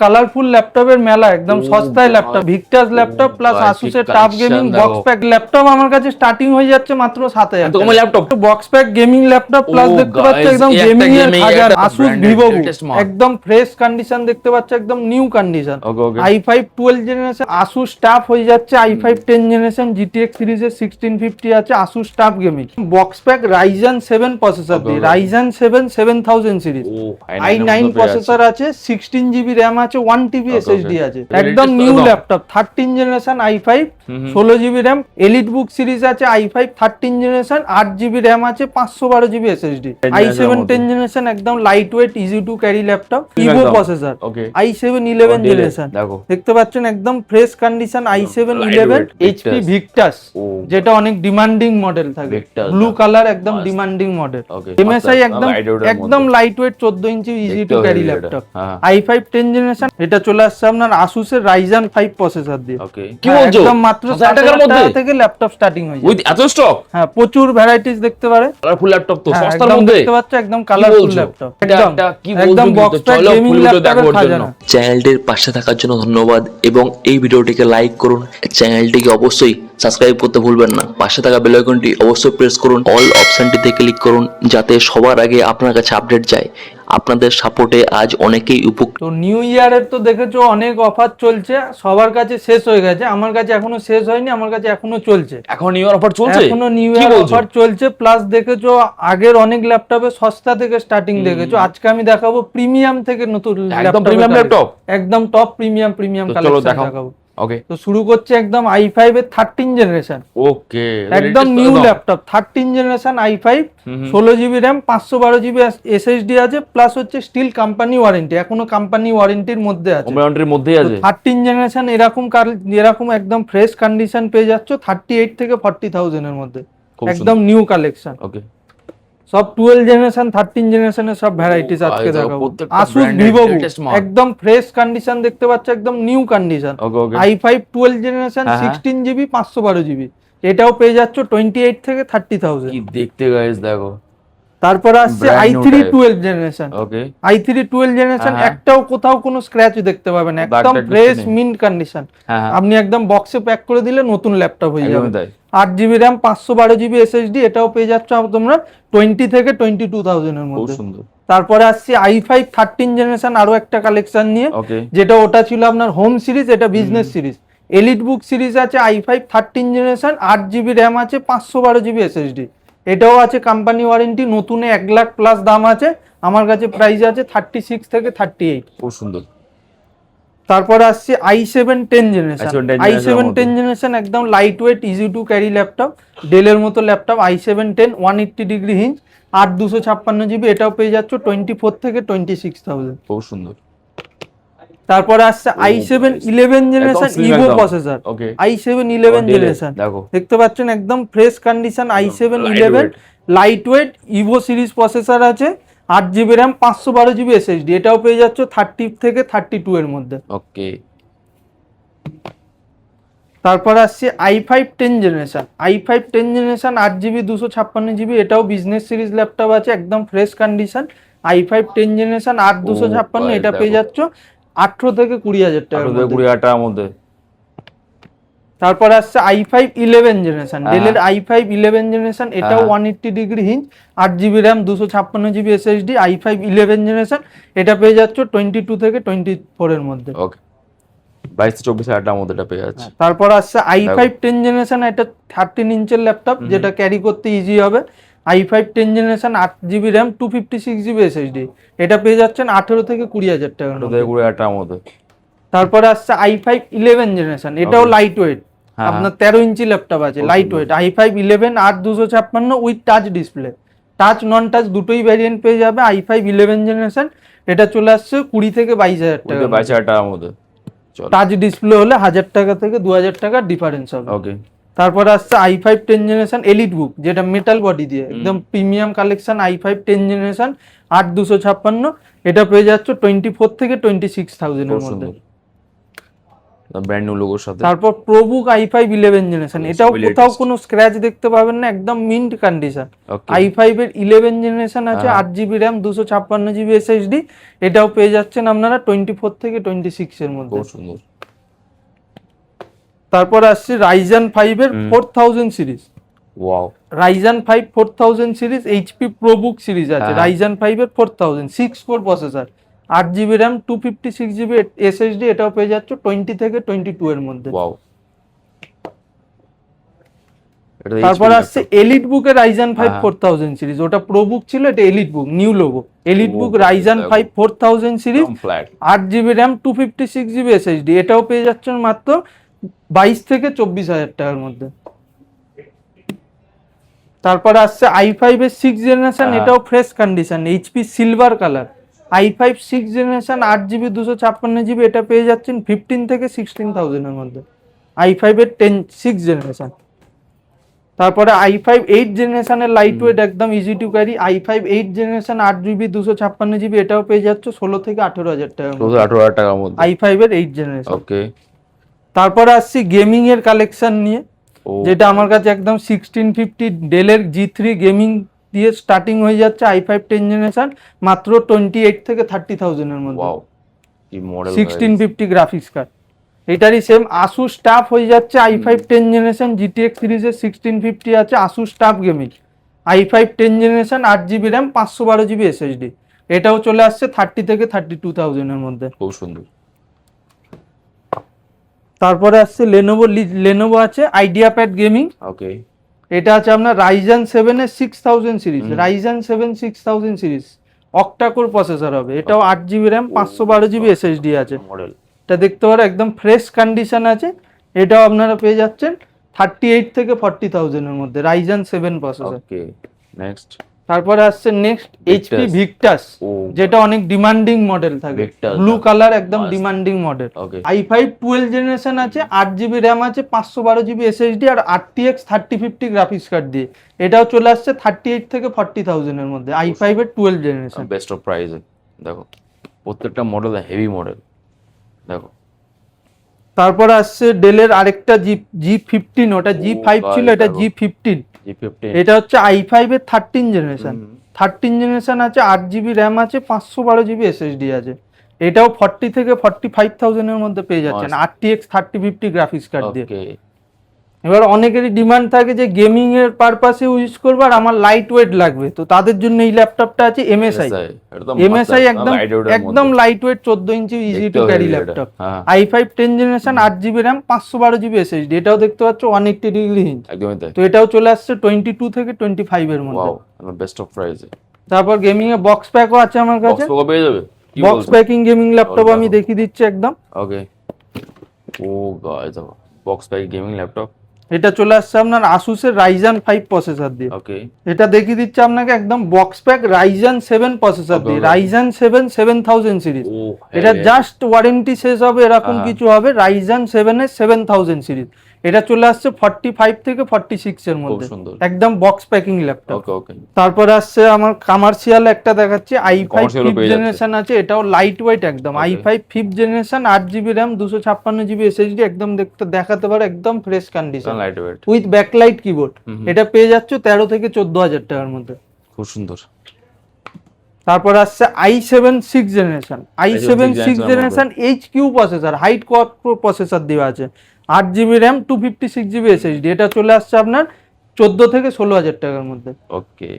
Colourful ল্যাপটপের মেলা, একদম সস্তায় ল্যাপটপ, ভিক্টাস ল্যাপটপ প্লাস আসুসের TUF gaming box pack laptop আমার কাছে স্টার্টিং হয়ে যাচ্ছে মাত্র 7000 টাকা। Laptop box pack gaming laptop plus দেখতে পাচ্ছ একদম গেমিং এর হাজার আসুস ভিভোবুক, একদম ফ্রেশ কন্ডিশন দেখতে পাচ্ছ, একদম new condition. i5 12 generation ASUS TUF হয়ে যাচ্ছে, i5 10 জেনারেশন GTX সিরিজের 1650 আছে ASUS TUF gaming box pack Ryzen 7 processor দিয়ে, Ryzen 7 7000 সিরিজ, i9 প্রসেসর আছে, 16GB RAM আছে, 1TB SSD আছে, একদম new laptop 13 generation i5 16GB RAM, elite বুক series আছে, i5 13 জেনারেশন 8GB RAM আছে, 512GB SSD, i7 10 জেনারেশন একদম light weight easy to carry laptop, Evo processor, i7 11 generation দেখতে পাচ্ছেন, একদম fresh condition i7 11 HP Victus, যেটা অনেক demanding model থাকে, blue colour একদম ডিমান্ডিং মডেল, MSI একদম light weight 14 inch easy to carry laptop, i5 10 generation, এটা চলে আসছে আপনার আসুসের Ryzen 5 প্রসেসর দিয়ে। কি বলছো? একদম মাত্র 60 টাকার মধ্যে থেকে ল্যাপটপ স্টার্টিং হয়ে যায়, উইথ এত স্টক? হ্যাঁ, প্রচুর ভ্যারাইটিস দেখতে পারে, কালারফুল ল্যাপটপ তো সস্তার মধ্যে দেখতে পাচ্ছ, একদম কালারফুল ল্যাপটপ, একদম বক্স প্যাক গেমিং ল্যাপটপের খাজানা। চ্যানেলটির পাশে থাকার জন্য ধন্যবাদ এবং এই ভিডিওটিকে লাইক করুন, চ্যানেলটিকে অবশ্যই সাবস্ক্রাইব করতে ভুলবেন না, পাশে থাকা বেল আইকনটি অবশ্যই প্রেস করুন, অল অপশনটিতে ক্লিক করুন যাতে সবার আগে আপনার কাছে আপডেট যায়। আপনাদের সাপোর্টে আজ অনেকেই উপকৃত। তো নিউ ইয়ারের তো দেখেছো অনেক অফার চলছে, সবার কাছে শেষ হয়ে গেছে, আমার কাছে এখনো শেষ হয়নি, আমার কাছে এখনো চলছে, এখন নিউ ইয়ার অফার চলছে, এখনো নিউ ইয়ার অফার চলছে। প্লাস দেখেছো আগের অনেক ল্যাপটপে সস্তা থেকে স্টার্টিং দেখেছো, আজকে আমি দেখাবো প্রিমিয়াম থেকে নতুন ল্যাপটপ, একদম টপ প্রিমিয়াম কালেকশন দেখাবো। ওকে, তো শুরু করছে একদম i5 এর 13 জেনারেশন, ওকে, একদম new laptop 13 generation i5 16GB RAM 512GB SSD আছে, প্লাস হচ্ছে স্টিল কোম্পানি ওয়ারেন্টি, এখনো কোম্পানি ওয়ারেন্টির মধ্যে আছে, 13 জেনারেশন এরকম একদম ফ্রেশ কন্ডিশন পেয়ে যাচ্ছ 38 থেকে 40,000 এর মধ্যে, একদম নিউ কালেকশন। ওকে, সব 12 জেনারেশন 13 জেনারেশনের সব ভ্যারাইটিস আজকে দেখাবো। আসুস ভিভোবুক একদম ফ্রেশ কন্ডিশন দেখতে পাচ্ছ, একদম new condition, i5 12 generation 16GB 512GB, এটাও পেয়ে যাচ্ছ 28 থেকে 30,000। কি দেখতে গাইস দেখো। তারপর আসছে i3 12 জেনারেশন, ওকে, i3 12 জেনারেশন একটাও কোথাও কোনো স্ক্র্যাচ দেখতে পাবেন না, একদম ফ্রেশ মিন্ট কন্ডিশন, আপনি একদম বক্সে প্যাক করে দিলে নতুন ল্যাপটপ হয়ে যাবে, 8GB RAM 512GB SSD, এটাও পেয়ে যাচ্ছ তোমরা 20 থেকে 22,000 এর মধ্যে। তারপরে আসছে i5 13 জেনারেশন, আরো একটা কালেকশন নিয়ে, যেটা ওটা ছিল আপনার হোম সিরিজ, এটা বিজনেস সিরিজ, এলিট বুক সিরিজ আছে, i5 13 জেনারেশন 8GB RAM আছে, 512GB SSD, এটাও আছে কোম্পানি ওয়ারেন্টি, নতুনে 1 লাখ প্লাস দাম আছে, আমার কাছে প্রাইস আছে 36 থেকে 38। খুব সুন্দর। তারপর আসছে i7 10 জেনারেশন, i7 10 জেনারেশন একদম light weight easy to carry laptop, ডেলের মতো laptop, i7 10 180 degree hinge 8256GB, এটাও পেয়ে যাচ্ছ 24 থেকে 26,000। খুব সুন্দর। তারপরে আসছে i7 11 generation Ivo processor, i7 11 generation দেখতে পাচ্ছেন, একদম fresh condition, i7 11 lightweight Evo series processor আছে, 8GB RAM 512GB SSD, এটাও পেয়ে যাচ্ছ 30 থেকে 32 এর মধ্যে। ওকে, তারপর আসছে i5 10 generation, i5 10 generation 8GB 256GB, এটাও বিজনেস সিরিজ ল্যাপটপ আছে, একদম ফ্রেশ কন্ডিশন, i5 10 জেনারেশন 8256, এটা পেয়ে যাচ্ছ 18 থেকে 20,000 টাকার মধ্যে। তারপর আসছে i5 11 জেনারেশন, ডেলের i5 11 জেনারেশন, এটাও 180 degree hinge 8GB RAM 256GB SSD, i5 11 generation, এটা পেয়ে যাচ্ছ 22 থেকে 24 এর মধ্যে। ওকে, 22-24 টাকার মধ্যে এটা পেয়ে যাচ্ছে। তারপর আসছে i5 10 জেনারেশন, এটা 13 ইঞ্চের ল্যাপটপ, যেটা ক্যারি করতে ইজি হবে, i5 10 generation 8GB RAM 256GB SSD, এটা পেয়ে যাচ্ছেন 18 থেকে 20,000 টাকার মধ্যে। তারপরে আসছে i5 11 জেনারেশন, এটাও লাইট ওয়েট, আপনার 13 ইঞ্চি ল্যাপটপ আছে, light weight, i5 11 8256 with touch display, touch non touch দুটোই ভ্যারিয়েন্ট পেয়ে যাবে, i5 11 জেনারেশন, এটা চলে আসছে 20 থেকে 22,000 টাকার মধ্যে, টাচ ডিসপ্লে হলে 1000 টাকা থেকে 2000 টাকার ডিফারেন্স হবে। ওকে, তারপরে আসছে i5 10 জেনারেশন এলিট বুক, যেটা মেটাল বডি দিয়ে, একদম প্রিমিয়াম কালেকশন, i5 10 জেনারেশন 8256, এটা পেয়ে যাচ্ছ 24 থেকে 26,000 এর মধ্যে। ব্র্যান্ড নিউ লোগোর সাথে। তারপর প্রোবুক i5 11 জেনারেশন, এটাও কোথাও কোনো স্ক্র্যাচ দেখতে পাবেন না, একদম মিন্ট কন্ডিশন। i5 এর 11 জেনারেশন আছে, 8GB RAM 256GB SSD, এটাও পেয়ে যাচ্ছেন আপনারা 24 থেকে 26 এর মধ্যে। খুব সুন্দর। তারপর আসছে Ryzen 5 এর 4000 series. Wow, Ryzen 5 4000 series, HP ProBook series আছে Ryzen 5 এর 4000 6 core processor, 8GB RAM 256GB SSD, এটাও পেয়ে যাচ্ছে 20 থেকে 22 এর মধ্যে। ওয়াও। তারপর আসছে এলিট বুকের Ryzen 5 4000 সিরিজ, ওটা প্রোবুক ছিল, এটা এলিট বুক নিউ লোগো। এলিট বুক Ryzen 5 4000 series, 8GB RAM 256GB SSD, এটাও পেয়ে যাচ্ছেন মাত্র 22 থেকে 24,000 টাকার মধ্যে। তারপর আসছে i5 এর 6 জেনারেশন, এটাও fresh condition, HP silver colour, i5 6 generation 8GB 256GB, এটা পেয়ে যাচ্ছেন 15 থেকে 16,000 এর মধ্যে, i5 এর 6 জেনারেশন। তারপরে i5 8 জেনারেশনের লাইট ওয়েট, একদম easy to carry, i5 8 generation 8GB 256GB, এটাও পেয়ে যাচ্ছে 16 থেকে 18,000 টাকার মধ্যে, 18,000 টাকার মধ্যে i5 এর 8 জেনারেশন। ওকে। তারপরে আসছি গেমিং এর কালেকশন নিয়ে, যেটা আমার কাছে একদম 1650 ডেলের G3 গেমিং দিয়ে স্টার্টিং হয়ে যাচ্ছে, i5 10 জেনারেশন মাত্র 28 থেকে 30,000 এর মধ্যে। ওয়াও, কি মডেল! 1650 গ্রাফিক্স কার্ড, এটারই সেম Asus TUF হয়ে যাচ্ছে i5 10 জেনারেশন, GTX সিরিজের 1650 আছে Asus TUF gaming, i5 10 generation 8GB RAM 512GB SSD, এটাও চলে আসছে 30 থেকে 32,000 এর মধ্যে। খুব সুন্দর। তারপরে আসছে লেনোভো আছে আইডিয়াপ্যাড গেমিং, ওকে। এটা আছে আপনার Ryzen 7 এর 6000 series, Ryzen 7 6000 series octa core processor হবে, এটাও 8GB RAM 512GB SSD আছে, মডেল এটা দেখতে পারো একদম ফ্রেশ কন্ডিশন আছে, এটাও আপনারা পেয়ে যাচ্ছেন 38 থেকে 40,000 এর মধ্যে, Ryzen 7 প্রসেসর। ওকে, নেক্সট। তারপরে আসছে নেক্সট HP Victus, যেটা অনেক ডিমান্ডিং মডেল থাকে, ব্লু কালার একদম ডিমান্ডিং মডেল। i5 12 জেনারেশন আছে, 8GB RAM আছে 512GB SSD আর RTX 3050 গ্রাফিক্স কার্ড দিয়ে, এটাও চলে আসছে 38 থেকে 40,000 এর মধ্যে, i5 এর 12 জেনারেশন। বেস্ট অফ প্রাইসে দেখো, প্রত্যেকটা মডেল হেভি মডেল দেখো। তারপর আসছে ডেলের আরেকটা G15, ওটা G5 ছিল, এটা G15, এটা হচ্ছে i5 এর 13 জেনারেশন, 13 জেনারেশন আছে, 8GB RAM আছে 512GB SSD আছে, এটাও 40 থেকে 45,000 এর মধ্যে পেয়ে যাচ্ছেন RTX 3050 গ্রাফিক্স কার্ড দিয়ে। এবার অনেকেরই ডিমান্ড থাকে যে গেমিং এর পারপাসে ইউজ করব আর আমার লাইট ওয়েট লাগবে, তো তাদের জন্য এই ল্যাপটপটা আছে MSI একদম light weight 14 inch easy to carry laptop, i5 10 generation 8GB RAM 512GB SSD, এটাও দেখতে পাচ্ছ 180 ডিগ্রি হিঞ্জ, তো এটাও চলে আসছে 22 থেকে 25 এর মধ্যে। ওয়াও, বেস্ট অফ প্রাইসে। তারপর গেমিং এ বক্স প্যাকও আছে আমার কাছে, বক্স প্যাকও পেয়ে যাবে, বক্স প্যাকিং গেমিং ল্যাপটপ আমি দেখিয়ে দিচ্ছি একদম। ওকে, ও guys, box pack gaming laptop, এটা চলে আসছে আপনার Asus এর Ryzen 5 প্রসেসর দিয়ে। ওকে, এটা দেখিয়ে দিচ্ছে আপনাকে একদম বক্স প্যাক Ryzen 7 প্রসেসর দিয়ে, Ryzen 7 7000 সিরিজ, এটা জাস্ট ওয়ারেন্টি শেষ হবে এরকম কিছু হবে, Ryzen 7 এর 7000 সিরিজ, এটা চলে আসছে 45 থেকে 46 এর মধ্যে, একদম বক্স প্যাকিং ল্যাপটপ। তারপর আসছে আমার কমার্শিয়াল একটা দেখাচ্ছি, i5 5th জেনারেশন আছে, এটাও লাইট ওয়েট একদম, i5 5th generation 8GB RAM 256GB SSD, একদম দেখাতে পারো একদম fresh condition, light weight with backlight keyboard, এটা পেয়ে যাচ্ছে 13 থেকে 14,000 টাকার মধ্যে, খুব সুন্দর। তারপর আসছে i7 6 generation, i7 6 generation HQ processor, height core processor দেওয়া আছে, 8GB RAM 256GB SSD, এটা চলে আসছে আপনার 14 থেকে 16,000 টাকার মধ্যে। ওকে,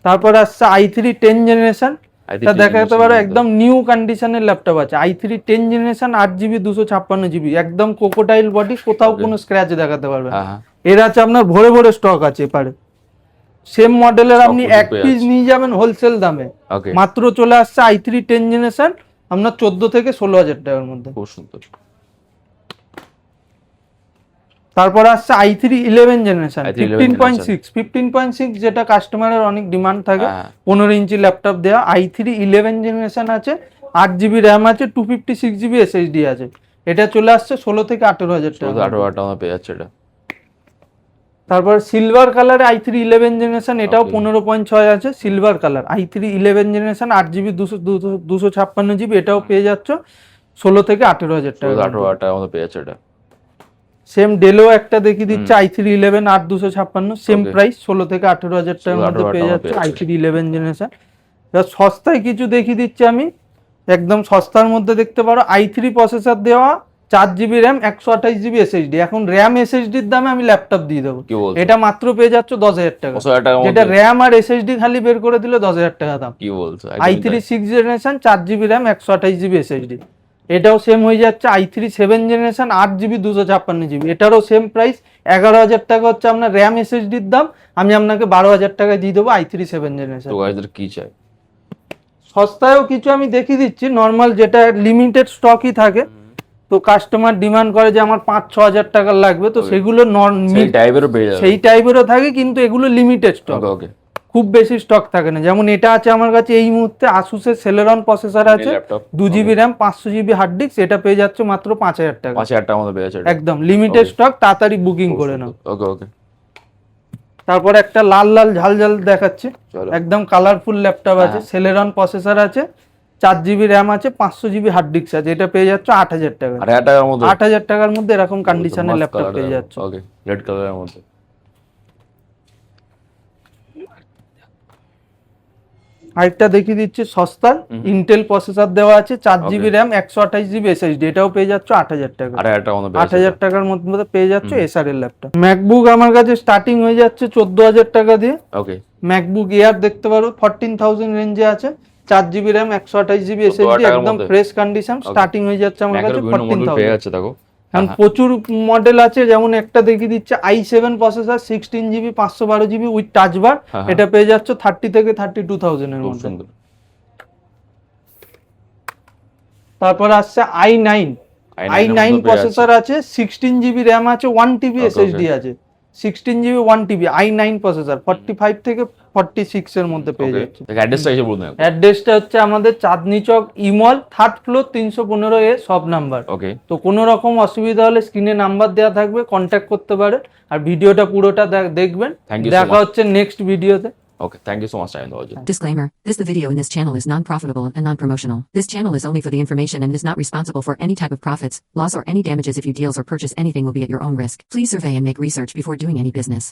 তারপর আসছে i3 10 জেনারেশন, এটা দেখাতে পারো একদম নিউ কন্ডিশনের ল্যাপটপ আছে, i3 10 জেনারেশন 8GB 256GB, একদম কোকোটাইল বডি, কোথাও কোনো স্ক্র্যাচ দেখাতে পারবে না, এর আছে আপনার ভরে ভরে স্টক আছে এপারে, সেম মডেলের আপনি এক পিস নিয়ে যাবেন হোলসেল দামে, মাত্র চলে আসছে i3 10 জেনারেশন আপনার 14 থেকে 16,000 টাকার মধ্যে, খুব সুন্দর। তারপর আসছে i3 11 জেনারেশন 15.6, যেটা কাস্টমারের অনেক ডিমান্ড থাকে, 15 ইঞ্চি ল্যাপটপ দেওয়া, i3 11 জেনারেশন আছে, 8GB RAM আছে, 256GB SSD আছে, এটা চলে আসছে 16 থেকে 18,000 টাকা, 18,000 টাকা পেয়ে যাচ্ছে এটা। তারপর সিলভার কালারে i3 11 জেনারেশন, এটাও 15.6 আছে, silver colour i3 11 generation 8GB 256GB, এটাও পেয়ে যাচ্ছে 16 থেকে 18,000 টাকা। 18,000 টাকার মধ্যে পেয়ে যাচ্ছে এটা। সেম ডেলও একটা দেখিয়ে দিচ্ছে i3-11 8,256, সেম প্রাইস 16 থেকে 18,000 টাকার মধ্যে পেয়ে যাচ্ছে i3-11 জেনারেশন। এবার সস্তায় কিছু দেখিয়ে দিচ্ছি আমি, একদম সস্তার মধ্যে দেখতে পারো i3 প্রসেসর দেওয়া, 4GB র্যাম, 128GB SSD। এখন র্যাম SSDর দামে আমি ল্যাপটপ দিয়ে দেবো, এটা মাত্র পেয়ে যাচ্ছ 10,000 টাকা, যেটা র্যাম আর SSD খালি বের করে দিলে 10,000 টাকা দাম। কি বলছো? i3 6 generation, 4GB RAM, 128GB SSD। এটাও সেম হয়ে যাচ্ছে i3 7 জেনারেশন, 8GB 256GB, এটারও সেম প্রাইস 11,000 টাকা হচ্ছে আপনার র্যাম SSDর দাম। আমি আপনাকে 12,000 টাকায় দিয়ে দেবো i3 7 জেনারেশন। তো গাইজদের কি চাই? সস্তায়ও কিছু আমি দেখিয়ে দিচ্ছি, নর্মাল যেটা লিমিটেড স্টকই থাকে, তো কাস্টমার ডিমান্ড করে যে আমার 5-6 হাজার টাকার লাগবে, তো সেগুলো সেই টাইপেরও থাকে, কিন্তু এগুলো লিমিটেড স্টক, খুব বেশি স্টক থাকে না। যেমন এটা আছে আমার কাছে এই মুহূর্তে, আসুসের সেলেরন প্রসেসর আছে, 2GB RAM, 500GB hard disk, এটা পেয়ে যাচ্ছে মাত্র 5,000 টাকা। 5,000 টাকার মধ্যে পেয়ে যাচ্ছে, একদম লিমিটেড স্টক, তাড়াতাড়ি বুকিং করে নাও। ওকে ওকে। তারপর একটা লাল লাল ঝাল ঝাল দেখাচ্ছি, একদম কালারফুল ল্যাপটপ আছে, সেলেরন প্রসেসর আছে, 4GB র্যাম আছে, 500GB হার্ড ডিস্ক আছে, এটা পেয়ে যাচ্ছে 8,000 টাকা। 8,000 টাকার মধ্যে এরকম কন্ডিশনের ল্যাপটপ পেয়ে যাচ্ছে। ওকে, রেড কালারের মধ্যে। আরেকটা দেখিয়ে দিচ্ছি সস্তার, ইন্টেল প্রসেসর দেওয়া আছে, 4GB র্যাম, 128GB SSD, এটাও পেয়ে যাচ্ছে 8,000 টাকা। 8,000 টাকার মধ্যে পেয়ে যাচ্ছে এসার এর ল্যাপটপ। ম্যাকবুক আমার কাছে স্টার্টিং হয়ে যাচ্ছে 14,000 টাকা দিয়ে। ওকে, ম্যাকবুক এয়ার দেখতে পারো 14,000 রেঞ্জে আছে, 4GB র্যাম, 128GB SSD, একদম ফ্রেশ কন্ডিশন, স্টার্টিং হয়ে যাচ্ছে আমার কাছে 14,000। এখন প্রচুর মডেল আছে, যেমন একটা দেখিয়ে দিচ্ছে i7 processor, 16GB 512GB with touch বার, এটা পেয়ে যাচ্ছে 30 থেকে 32,000 এর মধ্যে। তারপর আসছে i9 প্রসেসর আছে, 16GB র্যাম আছে, 1TB SSD আছে, 16GB 1TB i9 প্রসেসর, 45 থেকে 46 এর মধ্যে পেয়ে যাচ্ছে। অ্যাড্রেসটা হচ্ছে আমাদের চাঁদনি চক, ইমল, 3rd ফ্লোর, 315A, সব নাম্বার। ওকে, তো কোনো রকম অসুবিধা হলে স্ক্রিনে নাম্বার দেওয়া থাকবে, কন্ট্যাক্ট করতে পারে। আর ভিডিওটা পুরোটা দেখবেন। দেখা হচ্ছে নেক্সট ভিডিওতে। Okay, thank you so much, Sayan. Disclaimer, the video in this channel is non-profitable and non-promotional. This channel is only for the information and is not responsible for any type of profits, loss or any damages. If you deals or purchase anything will be at your own risk. Please survey and make research before doing any business.